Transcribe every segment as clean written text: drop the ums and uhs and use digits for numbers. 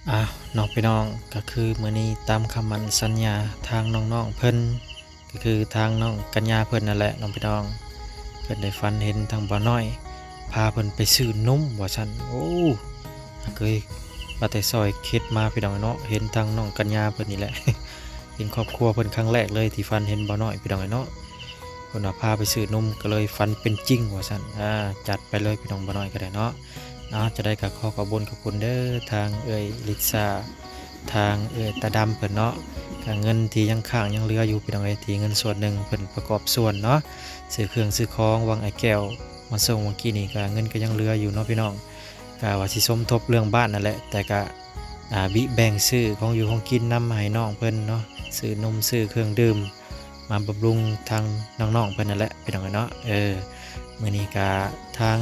น้องพี่น้องก็คือมื้อนี้ตามคำมั่นสัญญาทางน้องๆเพิ่นก็คือทางน้องกัญญาเพิ่นนั่นแหละน้องพี่น้องเพิ่นได้ฝันเห็นทางบ่าวน้อยพาเพิ่นไปซื้อนมว่าซั่นโอ้เคยว่าแต่ซอยคิดมาพี่น้องเนาะเห็นทางน้องกัญญาเพิ่นนี่แหละ เห็นครอบครัวเพิ่นครั้งแรกเลยที่ฝันเห็นบ่าวน้อยพี่น้องเนาะเพิ่นว่าพาไปซื้อนมก็เลยฝันเป็นจริงว่าซั่นจัดไปเลยพี่น้องบ่าวน้อยก็ได้เนาะ จะได้กับข้อขอบคุญขอบคุณเด้อทางลิซ่าทางตาดำเพิ่นเนาะกับเงินที่ยังค้างยังเหลืออยู่พี่น้องที่เงินส่วนหนึ่งเพิ่นประกอบส่วนเนาะซื้อเครื่องซื้อของวางไอ้แก้วมาส่งเมื่อกี้นี่ก็เงินก็ยังเหลืออยู่เนาะพี่น้องก็ว่าสิสมทบเรื่องบ้านนั่นแหละแต่ก็บิแบ่งซื้อของอยู่ของกินนำให้น้องเพิ่นเนาะซื้อนมซื้อเครื่องดื่มมาบำรุงทางน้องๆเพิ่นนั่นแหละพี่น้องเนาะมื้อนี้ก็ทาง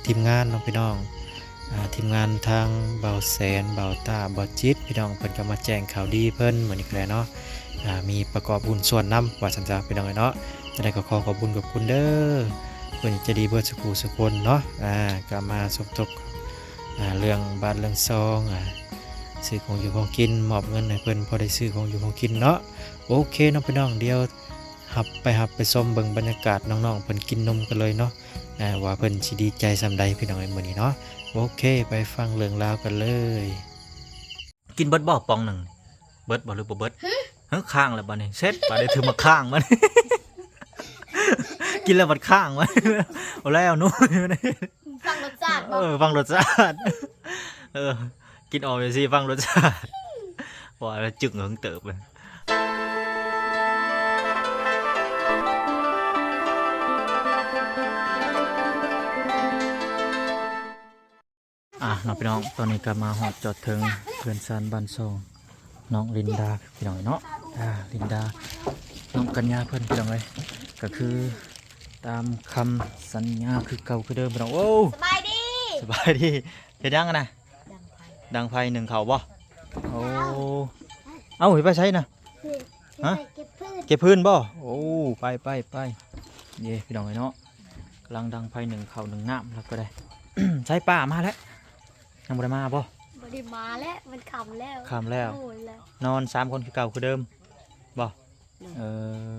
ทีมงานเนาะพี่น้องทีมงานทางเบาแสนเบาตาเบาจิตพี่น้องเพิ่นก็มาแจ้งข่าวดีเพิ่นเหมือนอีกแล้วเนาะมีประกอบบุญส่วนนำว่าสันจาพี่น้องเนาะจะได้ก็ขอบุญกับคุณเด้อเพิ่นจะดีเบิดสุขสุขคนเนาะก็มาสมทบเรื่องบ้านเรื่องซองซื้อของอยู่ของกินมอบเงินให้เพิ่นพอได้ซื้อของอยู่ของกินเนาะโอเคเนาะพี่น้องเดียวหับไปชมเบิ่งบรรยากาศน้องๆเพิ่นกินนมกันเลยเนาะว่าเพิ่นสิดีใจส่ำใดพี่น้องมื้อนี้เนาะโอเคไปฟังเรื่องราวกันเลยกินเบิดบ่ปองหนึ่งเบิดบ่หรือบ่เบิดข้างแล้วบ่นี่เสร็จบ่ได้ถือมาข้างมัน กินแล้วมันข้างมันเอาแล้วนู้นฟังรสชาติฟังรสชาติกินออกไปสิฟังรสชาติว่าจึกเหิงเติบเลยน้องพี่น้องตอนนี้ก็มาหอดจอดถึงเพื่อนซานบ้านซองน้องลินดาพี่น้องเนาะลินดาน้องกัญญาเพื่อนพี่น้องเลยก็คือตามคำสัญญาคือเก่าคือเดิมพี่น้องโอ้สบายดีเห็นยังนะดังไฟหนึ่งเข่าบ่โอ้เอ้าเห็นไปใช้นะฮะเก็บพื้นบ่โอ้ไปเย่พี่น้องเลยเนาะกำลังดังไฟหนึ่งเข่าหนึ่งน้ำแล้วก็ได้ ใช้ป่ามาแล้วยังบ่ได้มาบ่ได้มาแล้วมันขำแล้วนอน3 คนคือเก่าคือเดิมบ่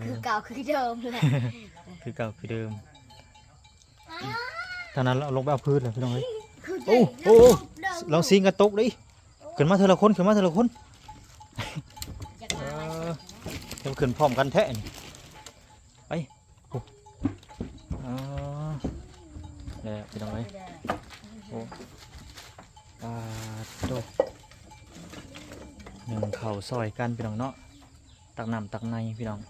คือเก่าคือเดิมแหละ คือเก่าคือเดิมทางนั้นเราลงไปเอาพื้นเลยพี่น้องเอ้ยโอ้ลองซิงกระตุกดิขึ้นมาเถอะละคนเดี๋ยวขึ้นพร้อมกันแท้นี่ไปเนี่ยพี่น้องเอ้ยโอ้โตหนึ่งเข่าซอยกันพี่น้องเนาะตักน้ำตักในพี่น้อง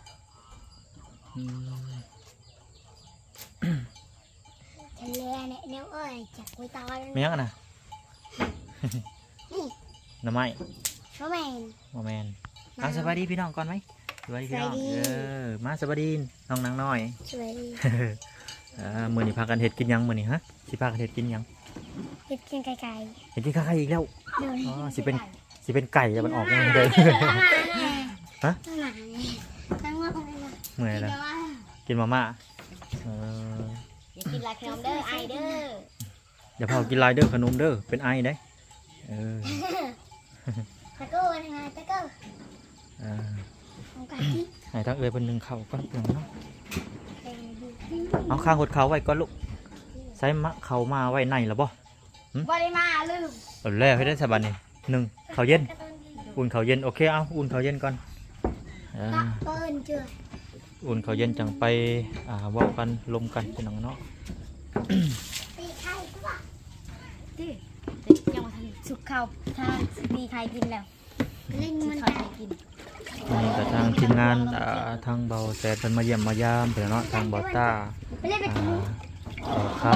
ทะเลเนี่ยเอ้ยจากกุยตอนไม่ยังนะน้ำไม้โมเมนสวัสดีพี่น้องก่อนไหมสวัสดีพี่น้องมาสวัสดีน้องนางน้อยสวัสดีมื้อนี้พากันเห็ดกินยังมื้อนี้ฮะสิพากันเห็ดกินยังเห็ดกินไก่เห็ดกินไก่อีกแล้วสิเป็นไก่จะมันออกยังไงเลยฮะเมื่อยแล้วกินมาม่าอย่ากินลายขนมเด้อไอเด้ออย่าเผากินลายเด้อขนมเด้อเป็นไอได้ตะโก้ยังไงตะโก้ไหนทั้งเป็นหนึ่งเข่าก้อนเปลืองเนาะเอาข้างหดเขาไว้ก้อนลูกใส่มะเขามาไว้ในหรอบ่บ่ได้มาลืมแล้วให้ได้สบายนี่หนึ่งเขาเย็นอุ่นเขาเย็นโอเคเอาอุ่นเขาเย็นก่อนอุ่นเขาเย็นจังไปว่ากันลมกันเป็นน้องเนาะตีไข่ป่ะยังมาทำสุกข้าวถ้าตีไข่กินแล้วเล่นมันไข่กินนี่กับทางทีมงานทางเบาแสนเป็นมาเยี่ยมมายามเป็นเนาะทางเบาต้าคำ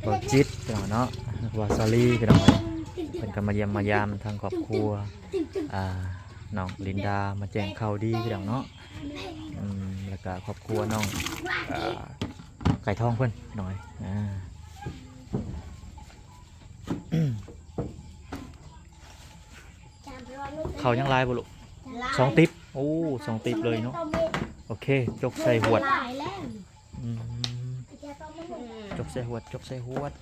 เบาจิตเป็นเนาะวาซาลีเป็นเนาะเป็นกันมาเยี่ยมมายามทางครอบครัวน้องลินดามาแจ้งข่าวดีเป็นเนาะแล้วก็ครอบครัวน้องไก่ทองเพื่อนหน่อยเขายังลายบุลุ2 ติ๊บโอ้2 ติ๊บเลยเนาะโอเคจกใส่หวดจกใส่หวด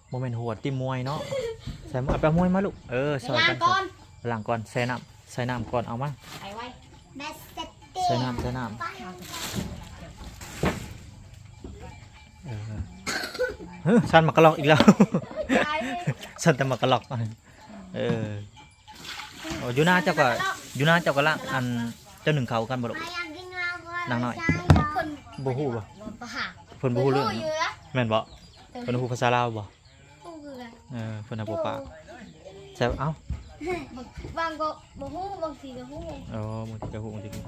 โมเมนต์หวดตีมวยเนาะ ใส่เอาไปมวยมาลูกซอย ล้า กั ง น ก่อน ล้างก่อนใส่น้ำก่อนเอามา ไปไว้ ใส่น้ำชันมากระลอกอีกแล้ว ชันแต่มากระลอกอยู่หน้าเจ้าก็ล่างอันเจ้าหนึ่งเขากันบ่ลูกนางน้อยบ่ฮู้บ่ ปะหา เพิ่นบ่ฮู้เรื่อง อยู่ละ แม่นบ่เพิ่นฮู้ภาษาลาวบ่ ฮู้คือกัน เพิ่นน่ะบ่ปากใส่เอ้า บางก็บ่ฮู้บางทีก็ฮู้ มึงจะฮู้มึงจะฮู้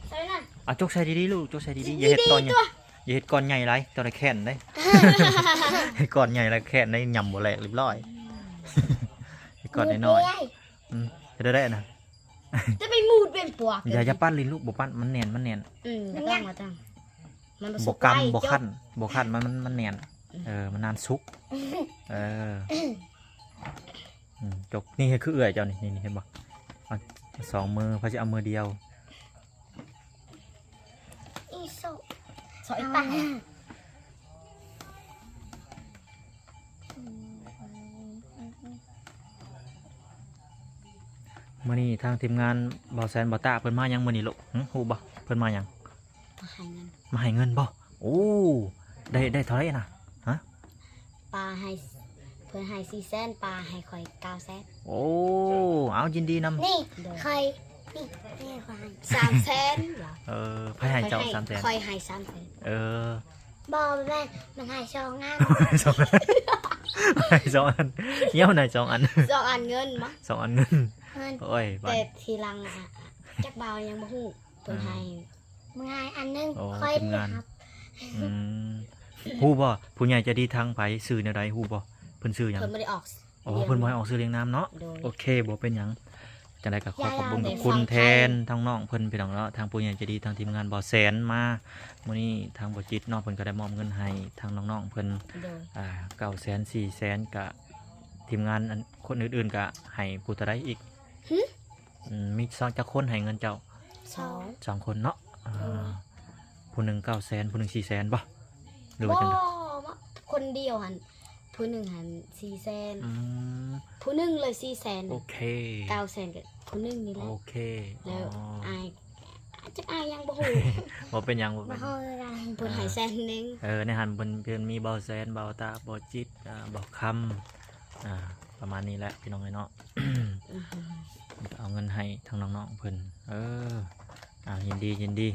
ใส่นั่น จกใส่ดีๆลูกจกใส่ดีๆอย่าเฮ็ดก้อนใหญ่อย่าเฮ็ดก้อนใหญ่ไรตอนนั้นแค้นได้ เฮ็ดก้อนใหญ่แล้วแค้นได้ยำบ่แหลกเรียบร้อย เฮ็ดก้อนน้อยๆเฮ็ดได้นะ จะไปมูดเป็นปวก อย่าปั้นลิ้นลูกบ่ปั้นมันแน่นมันตั้งมาตั้งมัน บ่กำบ่คั่นมันแน่นมันนานสุกจกนี่คือเอื้อยเจ้านี่เห็นบ่สองมือเพราะจะเอามือเดียว อีโซสอยตามื้อนี้ทางทีมงานบ่าวแสนบ่าวตาเพิ่นมายังมื้อนี้ลูกฮู้บ่เพิ่นมายังมาให้เงินบ่โอ้ได้เท่าไหร่น่ะฮะ ปลาให้เพิ่นให้400,000ปลาให้ข่อย900,000 โอ้เอายินดีนำ นี่ข่อยนี่ข่อย300,000เหรอ ไผให้เจ้า300,000 ข่อยให้300,000บ่แม่มันให้2อัน 2 อันเหี้ยวหน่อย2อัน 2อันเงินมั้ง 2อันเงินโอ้ย แต่ทีหลังจักบ่าวยังบ่ฮู้เพิ่นให้มึงให้อันนึงค่อยครับ ฮู้บ่ผู้ใหญ่ใจะดีทางไผซื้อแนวใดฮู้บ่เพิ่นซื้อหยัง เพิ่นบ่ได้ออก เพิ่นบ่ให้ออกซื้อเลี้ยงน้ำเนาะโอเคบ่เป็นหยังจังได๋ก็ขอขอบคุณกับคุณแทนทางน้องเพิ่นพี่น้องเนาะทางผู้ใหญ่ใจดีทางทีมงานบ่อแสนมามื้อนี้ทางบ่จิตเนาะเพิ่นก็ได้มอบเงินให้ทางน้องๆเพิ่น900,000 400,000ก็ทีมงานอันคนอื่นๆก็ให้ผู้เท่าใดอีกมี2จักคนให้เงินเจ้า2คนเนาะผู้หนึง900,000ผู้หนึง400,000บ่หรือว่าจังได๋คนเดียวหั่นผู้หนึงหั่น400,000ผู้หนึงเลย400,000โอเค900,000ก็ผู้หนึงนี่แหละ โอเค แล้วอายจักอายยังบ่ฮู้ บ่เป็นหยัง บ่ฮู้เพิ่นให้แสนนึงในหันเพิ่นมีเบาแสนเบาตาเบาจิตเบาคำประมาณนี้แหละพี่น้องเนาะ เอาเงินให้ทางน้องๆเพิ่นยินดี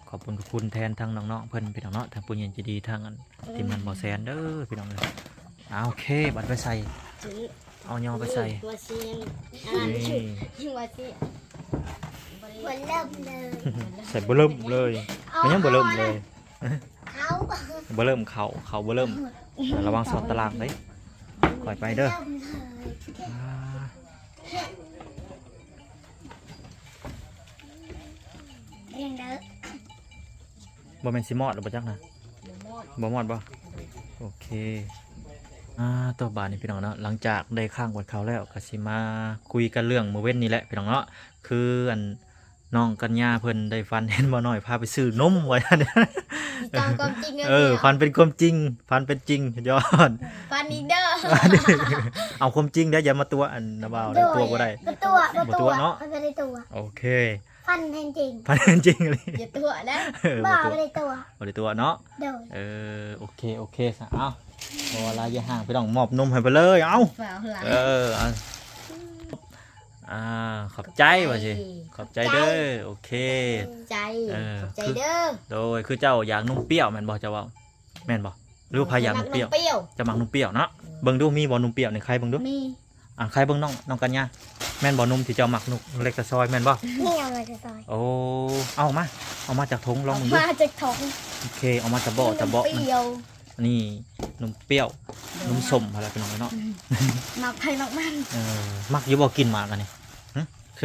ขอบคุณแทนทางน้องๆเพิ่นพี่น้องเนาะทางผู้ใหญ่ใจดีทางทีมงานเบาแสนเด้อพี่น้องเลยโอเคบัตรไปใส่เอายอไปใส่ว่าสิยังว่าสิบ่เริ่มเลย ใส่บ่เริ่มเลยมันยังบ่เริ่มเลย เขา บ่เริ่มเขาบ่เริ่มระวังสอบตารางเด้คอยไปเด้อบ่แม่นสิมอดหรือบ่จักนะบ่มอดบ่โอเคตัวบาทนี่พี่น้องเนาะหลังจากได้ข้างวัดเขาแล้วก็สิมาคุยกันเรื่องมื้อเว้นนี่แหละพี่น้องเนาะคือน้องกัญญาเพิ่นได้ฟันเห็นบ่น้อยพาไปซื้อนมไว้อันนี้ความจริงฟันเป็นความจริงฟันเป็นจริงยอดฟันอีกเด้อเอาความจริงเด้ออย่ามาตัวอันนะบ่าวได้ตัวบ่ได้ตัวเนาะไม่ได้ตัวโอเคฟันเป็นจริงฟันเป็นจริงเลยอย่าตัวนะบ่ไม่ได้ตัวบ่ได้ตัวเนาะโอเคซะเอาบ่ว่าลายอย่าห่างพี่น้องมอบนมให้ไปเลยเอาขอบใจว่าสิขอบใจเด้อโอเคใจขอบใจเด้อโดยคือเจ้าอยากนมเปรี้ยวแม่นบ่เจ้าว่าแม่นบ่หรือพายอยากนมเปรี้ยวจะมักนมเปรี้ยวเนาะเบิ่งดูมีบ่นมเปรี้ยวในใครเบิ่งดูมีใครเบิ่งน้องกัญญาแม่นบ่นมที่เจ้ามักนุกเล็กตะซอยแม่นบ่นี่เอามาจากซอยเอามาจากถุงลองมึงดูมาจากถุงโอเคเอามาจากเบาะนี่นมเปรี้ยวนมส้มอะไรเป็นน้องเนาะมักไผ่มักมันมักอยู่บ่กินหมากอันนี้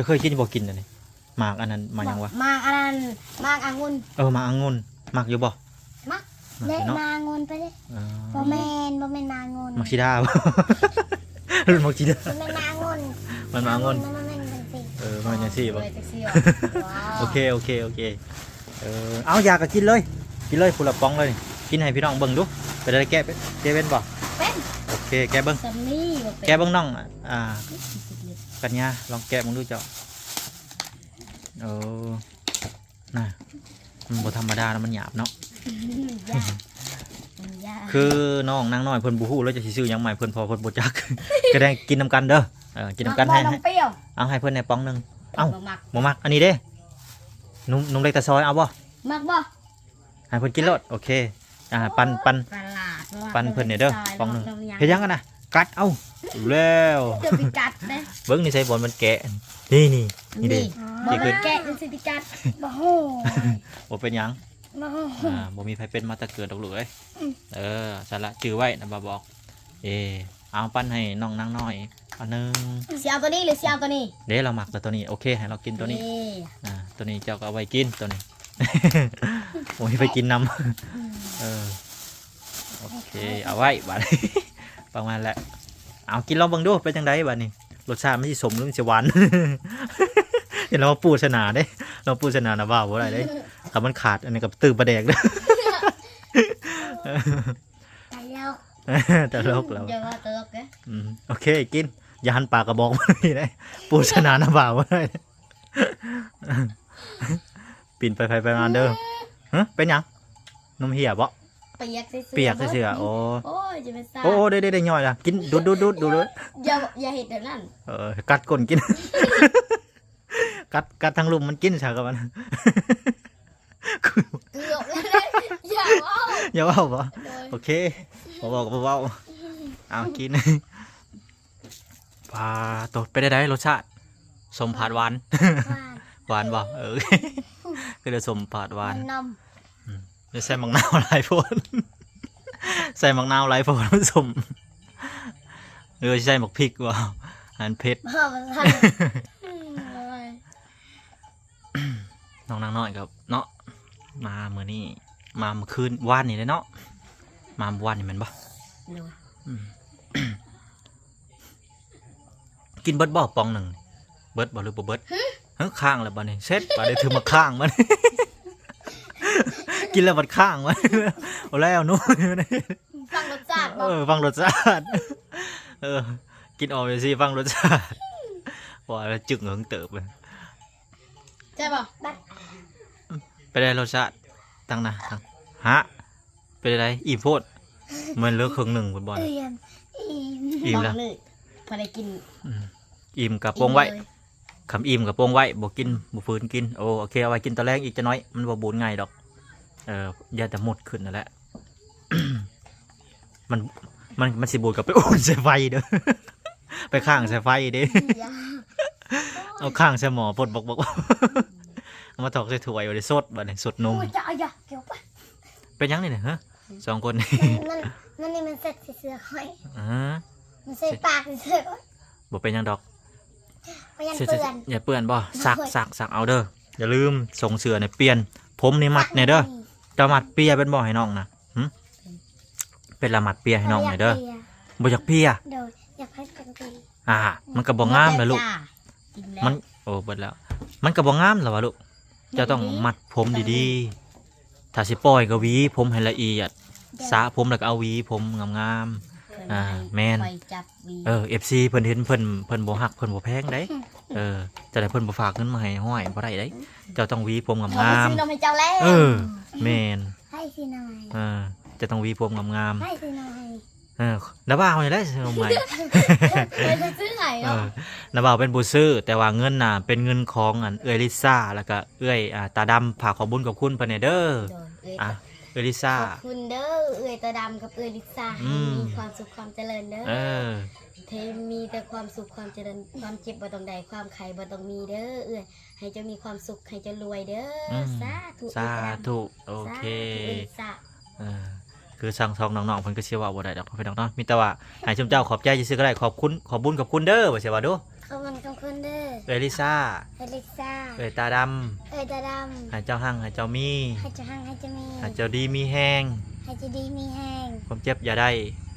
เคยกินบ่กินอันนี้หมากอันนั้นมายังวะหมากอันนั้นหมากองุ่นหมากองุ่นมักอยู่บ่มักเละมางุ่นไปเลยบ่แม่นมางุ่นมักชิดาบ่รุ่นมักชิดามันมางุ่นมันมางุ่นมันจังซี่บ่โอเคเอาอยากก็กินเลยผู้ละป๋องเลยกินให้พี่น้องเบิ่งดูไปได้แก้เป็นบ่เป็นโอเค เคแกะเบิ้ง ซัมนี่บ่เป็น แกะเบิ้งน้องกัญญาลองแกะมึงดูเจ้าโอ้น่ะมันบ่ธรรมดานะมันหยาบเนาะ ยากมันยาก คือน้องนางน้อยเพิ่นบ่ฮู้แล้วจะสิซื้อหยังใหม่เพิ่นพอเพิ่นบ่จัก ก็ได้กินนํกันเด้อกินนํกันให้ น้องเปรี้ยว เอาให้เพิ่นในป้องหนึงเอ้า บ่มัก บ่มักอันนี้เด้นุ่มเล็กตะซอยเอาบ่ มักบ่ ให้เพิ่นกินโลดโอเคปัน ตลาด ปันเพิ่นเนี่ยเด้อป้องหนึง เฮ็ เฮ็ดหยังกันน่ะกัดเอ้าแล้ว จะไปกัดเด้ เบิ่งนี่ใส่บอลมันแกะนี่เด้ บ่ได้แกะจังสิไปกัดบ่ฮู้ บ่เป็นหยัง บ่ฮู้ บ่มีไผเป็นมาแต่เกิดดอกลูกเอ้ยสั่นละจื้อไว้นะบ่บอกเอาปั้นให้น้องนางน้อยอันนึง สิเอาตัวนี้หรือสิเอาตัวนี้ เด้เราหมักแต่ตัวนี้โอเคให้เรากินตัวนี้ตัวนี้เจ้าก็เอาไว้กินตัวนี้ โอ้ยไปกินน้ำโอเคเอาไว้บัด ประมาณแหละเอากินลองเบิ่งดูเป็นจังไดบัดนี้รสชาติมันสิสมหรือมันสิหวาน เดี๋ยวเรามาปูชนาเด้เราปูชนานะว่าบ่ได้เด้ถ้ามันขาดอันนี้ก็ตื้อประแดกเด้อ ตายแล้ว แต่โลกแล้ว อย่าว่าเติบเด้ โอเคกินอย่าหันปากกระบอกมาไม่ได้ปูชนานะบ่าวมาได้ ปีนไปมาเด้อฮะเป็นหยังนมเหี่ยบ่ เปียกซื่อๆ เปียกเสือโอ้ โอ้ยจะเป็นซ่า โอ้ได้ย่อยละกินดูเลย อย่าเฮ็ดแบบนั้น กัดก้นกิน กัดทางลุมมันกินใช่กับมัน เกือบแล้วอย่าเอา อย่าว่าบ่โอเคบ่บอกบ่เว้าเอากิน ปลาตดไปได้รสชาติสมผาดหวาน หวานบ่ก็จะสมผาดหวาน มันน จะใส่มังนาวหลายโพด ใส่มังนาวหลายโพดผสมใส่หมักพริกว่ะอันเผ็ด ำพ่อมันทัน น้องนางน้อยครับเนาะมาเมื่อนี้มาเมื่อคืนวานนี่เลยเนาะมาเมื่อวานนี่แมันบ่กินเบิดบ่ปองหนึ่งเบิดบ่หรือบ่เบิดข้างแล้วบ่นี่เซ็ตบ่ได้ถือมาข้างมัน กินแล้วบัดข้างมัน เอาแล้วนู้น ฟังรสชาติบ่ ฟังรสชาติกินออกไปสิฟังรสชาติว่าแล้วจึกเหิงเติบเลย ใช่ป่ะบัด ไปได้รสชาติตั้งนะตั้งฮะไปได้อิ่มโพดมันเหลือครึ่งหนึ่งบนบอลอิ่มแล้ว เลยพอได้กิน อิ่มกับโปงไว้คำอิ่มกับโปงไว้บอกกินบอกฝืนกินโอเคเอาไว้กินตอนแรกอีกจะน้อยมันบ่บูนง่ายดอกอย่าแต่หมดขึ้นนั่นแหละ มันสิบูดกับไปอุ่นใส่ไฟเด้อ ไปข้างใส่ไฟเด้ เอาข้างใส่หมอปดบอก เอามาถอกใส่ถ้วยไว้สดบัดนี้สดนม จะเอาอย่าเกี่ยวไป เป็นยังนี่เนี่ยฮะสองคนนี่ มันนี่มันเสร็จเสือค่อย อ่า มันใส่ปากเสือ บ่เป็นยังดอก พยันเปื่อน อย่าเปื่อนบ่สักเอาเด้ออย่าลืมส่งเสือเนี่ยเปลี่ยนผมนี่มัดเนี่ยเด้อจะมัดเปียเป็นบ่ให้น้องนะเป็นละมัดเปียให้น้องหน่อยเด้อบ่อยากเปีย เดี๋ยวอยากให้เป็นปี มันก็บ่งามเลยลูกมันโอ้เบิดแล้ว มันก็บ่งามหรอวะลูกจะต้องมัดผมดีๆถ้าสิปล่อยก็หวีผมให้ละเอียดสระผมแล้วก็เอาหวีผมงามๆแม่นFC เพิ่นเห็นเพิ่นบ่ฮักเพิ่นบ่แพงเด้จะได้เพิ่นบ่ฝากเงินมาให้ห้อยบ่ได้เด้เจ้าต้องหวีผมงาม ซื้อนมให้เจ้าแล้ว แม่น ให้สิหน่อย จะต้องหวีผมงาม ให้สิหน่อย น้าบ่าวนี่แหละซื้อนมใหม่ ไปซื้อไข่เนาะ น้าบ่าวเป็นผู้ซื้อแต่ว่าเงินน่ะเป็นเงินของเอื้อยลิซ่าแล้วก็เอื้อยตาดำฝากขอบุญกับคุณเพิ่นเด้อเอื้อยลิซ่า ขอบคุณเด้อเอื้อยตาดำกับเอื้อยลิซ่าให้มีความสุขความเจริญเด้อเทมีแต่ความสุขความเจริญความเจ็บบ่ต้องใดความไข่บ่ต้องมีเด้อเอื้อยให้เจ้ามีความสุขให้เจ้ารวยเด้อสาธุ สาธุโอเคคือสั่งซองน้องๆเพิ่นก็เชื่อว่าบ่ได้ดอกพี่น้องเนาะมีแต่ว่าให้ชมเจ้าขอบใจซื่อๆก็ได้ขอบคุณขอบุญกับคุณเด้อว่าสิว่าดู ขอบคุณเด้อ เอื้อยลิซ่า เอื้อยลิซ่า เอื้อยตาด เอื้อยตาด ำให้เจ้าหั่งให้เจ้ามี ำให้เจ้าหังให้เจ้ามี ให้เจ้าดีมีแห้ง ให้เจ้าดีมีแห้ง ความเจ็บอย่าได้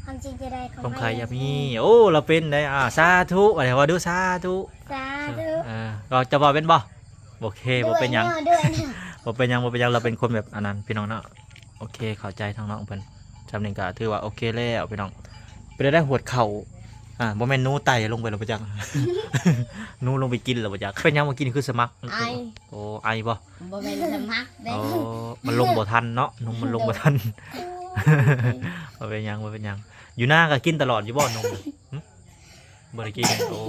ความจริงจะได้ ความใครอย่ามีโอ้เราเป็นได้สาธุอะไรว่าดูสาธุ สาธุ เราจะบอกเป็นบ่โอเคบ่เป็นหยัง ด้วย บ่เป็นหยังเราเป็นคนแบบอันนั้นพี่น้องเนาะโอเคเข้าใจทางน้องเพิ่นจำหนึ่งก็ถือว่าโอเคแล้วพี่น้อง ไปได้หวดเข่าบ่แม่นหนูไต่ลงไปแล้วบ่จัก หนูลงไปกินแล้วบ่จักเป็นหยังเมื่อกี้นี่คือสมัคร ไอ โอ้ไอบ่ บ่แม่นสมัครเด้ โอ้มันลงบ่ทันเนาะนมมันลงบ่ทัน บ่เป็นหยังบ่เป็นหยังอยู่หน้าก็กินตลอดอยู่บ่นมหึบ่ได้กินโอ้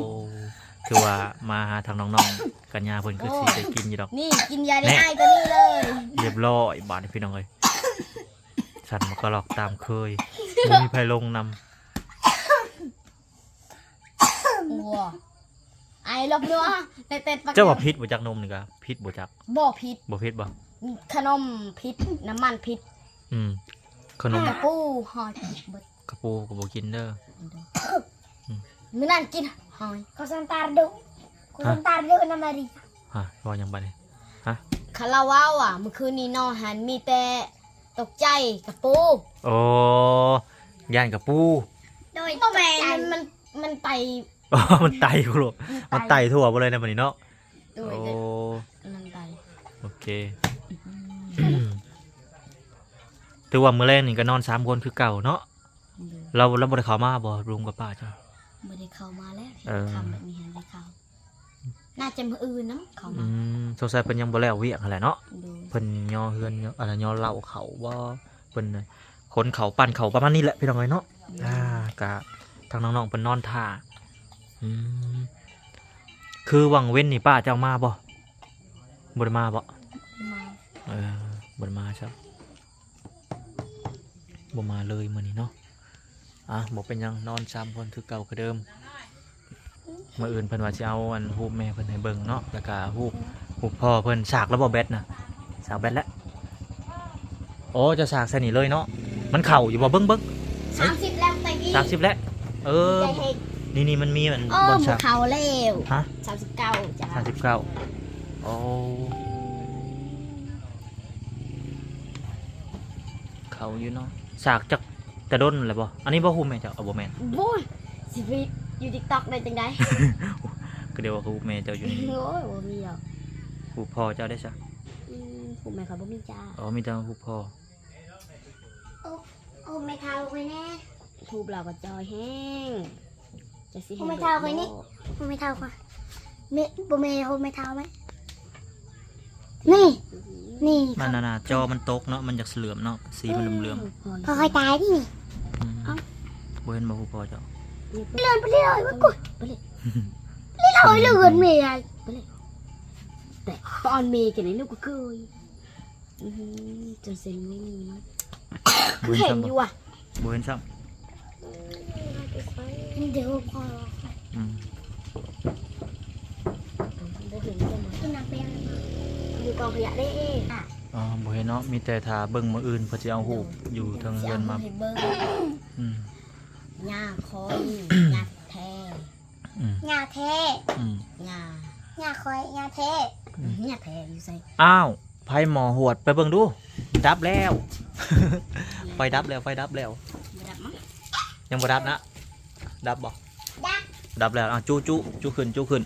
คือว่ามาหาทางน้องๆกัญญาเพิ่นคือสิได้กินอยู่ดอก นี่กินยาได้ไอตัวนี้เลย เรียบร้อยบาดนี้พี่น้องเอ้ยสั่นมันก็หลอกตามเคยบ่มีไผลงนำ ว้าไอรอบนัวแต่ปาก เจ้าว่าพิษบ่จักนมนี่ก็พิษบ่จัก บ่ผิด บ่พิษบ่ ขนมผิดน้ำมันผิด ขนม กระปูหอยเบิด กระปูก็บ่กินเด้อ มื้อนั้นกินหอย Concentrado. Concentrado na Maria. ฮะว่าหยังบัดนี้ คาราว้าวเมื่อคืนนี้นอนหันมีแต่ตกใจกระปู โอ้ย่านกระปู Doi. บ่แม่นมันไป อ๋อมันไต่กูโลมันไต่ทั่วบ่เลยนะบัดนี้เนาะ ด้วย โอ้ มันไป โอเคถือว่ามื้อแรกนี่ก็นอน3คนคือเก่าเนาะเราบ่ได้เข้ามาบ่ลุงกับป้าจ้ะ ไม่ได้เข้ามาแล้ว เออ ทำแบบนี้หันได้เข้าน่าจะมืออื่นน้ำเข้ามา สงสัยเพิ่นยังบ่แล้วเวียกนั่นแหละเนาะ ดู เพิ่นย่อเฮือนย่ออะไรย่อเหล่าเขาว่าเพิ่นน่ะขนเขาปั้นเขาประมาณนี้แหละพี่น้องเอ้ยเนาะกะทางน้องๆเพิ่นนอนท่าคือวังเว้นนี่ป้าเจ้ามาบ่บ่ได้มาบ่ มา บ่ได้มาใช่บ่มาเลยมื้อนี้เนาะบ่เป็นหยังนอน3คนคือเก่าคือเดิมมื้ออื่นเพิ่นว่าสิเอาอันรูปแม่เพิ่นให้เบิ่งเนาะแล้วก็รูปพ่อเพิ่นฉากแล้วบ่แบตน่ะฉากแบตแล้วโอ้จะฉากใส่นี่เลยเนาะมันเข้าอยู่บ่เบิ่ง 30แล้วแต่กี้ 30แล้วใจเฮง นี่มันมีมัน อ้อบ น หมู ฉาก เขาแล้ว ฮะ 39จ้า 39โอ้เข้าอยู่เนาะฉากจักจะด้นเลยบ่อันนี้บ่ฮู้แม่เจ้าเอาบ่แม่น บุ้ยสิไปอยู่ TikTok ได้จังได๋ ก็เดี๋ยวว่าฮู้แม่เจ้าอยู่นี่ โอ้ยบ่มีหรอก ฮู้พ่อเจ้าได้ซะ ผู้แม่เขาบ่มีจ้า อ๋อมีแต่ฮู้พ่อ Oh, may tao ko na. ทูบเราก็จอยแห้งจะสิ ผู้แม่เฒ่าคนนี้ Oh, may tao ko. May, bumeho may tao may. Ni. Ni. มันน่ะจอมันตกเนาะมันอยากเหลื่อมเนาะสีมันเหลื่อม Pao kay tayo din eh. ๆบ่เห็นบ่ฮู้พ่อเจ้า Palihan, palihan. Wag ko. Palihan, palihan. May ay. แต่ตอนเมย์กันไหนลูกก็เคยจนเซ็นไม่มี บ่เห็น เห็น ซ้ำ อยู่ บ่ อ่ะ บ่เห็นซ้ Hindi ko pa. ำอืม ได้เห็นใช่ไหม Kinapayang. อยู่กองขยะได้เอง อ๋อบ่เห็นเนาะมีแต่ถ้าเบิ่งมื้ออื่นเพิ่นสิเอารูปอยู่ทางเรือนมา ให้เบิ้ง อืม หญ้าคอยหญ้าแท้ อืม Nga the. อืม หญ้า Nga khoy, nga the. หญ้าแท้อยู่ใส่ อ้าวไผหมอหวดไปเบิ่งดู ดับแล้ว ไฟดับแล้วไฟดับแล้ว ระดับมั้ง ยังบ่ดับนะ ดับบ่ ดับ ดับแล้วจูขึ้น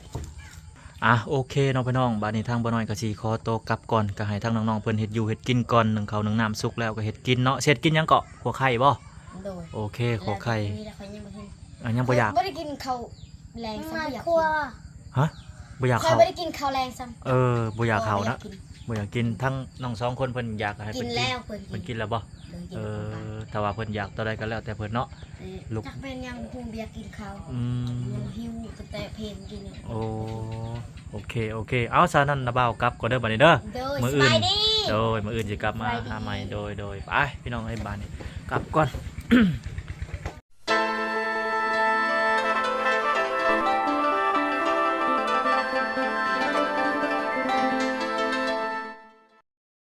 โอเคน้องพี่น้องบัดนี้ทางบ่น้อยก็สิขอตัวกลับก่อนก็ให้ทางน้องๆเพิ่นเฮ็ดอยู่เฮ็ดกินก่อน1ข้าว1น้ำสุกแล้วก็เฮ็ดกินเนาะเสร็จกินหยังเกาะขัวไข่บ่ โดย โอเคขัวไข่ นี่แหละเขายังไม่เห็น ยังบ่อยาก ไม่ได้กินข้าวแรงซ้ำ Nga ไม่อยาก kwa. บ่อยาก เขา เข้า ไม่ได้กินข้าวแรงซ้ำ บ่อยากเข้านะ กิน บ่อยากกินทั้งน้อง2คนเพิ่นอยากให้ กิ เพิ่ น น แล้วเพิ่น เพิ่นกินแล้วบ่ ถ้าว่าเพิ่นอยากต่อใดก็แล้วแต่เพิ่นเนาะ ลูก จักเป็นยังภูมิเบียร์กินข้าว อืม ยังหิวตั้งแต่เพลงกินเนี่ย โอเคเอาซะนั่นนะบ่าวกลับก่อนเด้อบัดนี้เด้อ โดย มื้อ ส อื่น บายดี โดยมื้ออื่นสิกลับมา สบายดี หาใหม่โดยไปพี่น้องให้บ้านนี่กลับก่อน